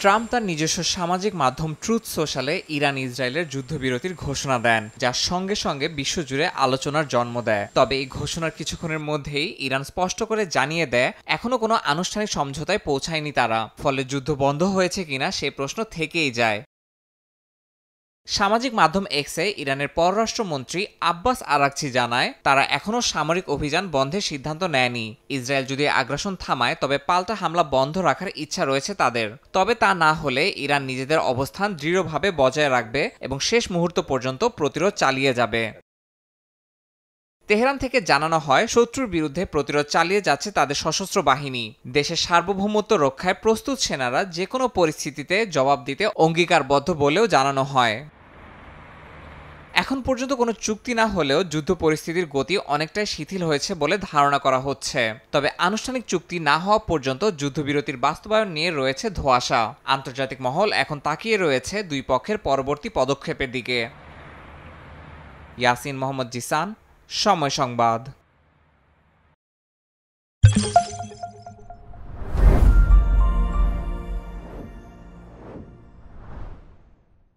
Trump তার নিজস্ব সামাজিক মাধ্যম ট্রুথ সোশ্যালে ইরান ইসরায়েলের যুদ্ধবিরতির ঘোষণা দেন, যার সঙ্গে সঙ্গে বিশ্বজুড়ে আলোচনার জন্ম দেয়। তবে এই ঘোষণার কিছুক্ষণের মধ্যেই ইরান স্পষ্ট করে জানিয়ে দেয় এখনো কোনো আনুষ্ঠানিক সমঝোতায় পৌঁছায়নি তারা। ফলে যুদ্ধ বন্ধ হয়েছে কিনা সে প্রশ্ন থেকেই যায়। সামাজিক মাধ্যম এক্সে ইরানের পররাষ্ট্রমন্ত্রী আব্বাস আরাকচি জানায় তারা এখনও সামরিক অভিযান বন্ধের সিদ্ধান্ত নেয়নি। ইসরায়েল যদি আগ্রাসন থামায় তবে পাল্টা হামলা বন্ধ রাখার ইচ্ছা রয়েছে তাদের। তবে তা না হলে ইরান নিজেদের অবস্থান দৃঢ়ভাবে বজায় রাখবে এবং শেষ মুহূর্ত পর্যন্ত প্রতিরোধ চালিয়ে যাবে। তেহরান থেকে জানানো হয় শত্রুর বিরুদ্ধে প্রতিরোধ চালিয়ে যাচ্ছে তাদের সশস্ত্র বাহিনী। দেশের সার্বভৌমত্ব রক্ষায় প্রস্তুত সেনারা যে কোনো পরিস্থিতিতে জবাব দিতে অঙ্গীকারবদ্ধ বলেও জানানো হয়। এখন পর্যন্ত কোনো চুক্তি না হলেও যুদ্ধ পরিস্থিতির গতি অনেকটাই শিথিল হয়েছে বলে ধারণা করা হচ্ছে। তবে আনুষ্ঠানিক চুক্তি না হওয়া পর্যন্ত যুদ্ধবিরতির বাস্তবায়ন নিয়ে রয়েছে ধোঁয়াশা। আন্তর্জাতিক মহল এখন তাকিয়ে রয়েছে দুই পক্ষের পরবর্তী পদক্ষেপের দিকে। ইয়াসিন মোহাম্মদ জিসান, সময় সংবাদ।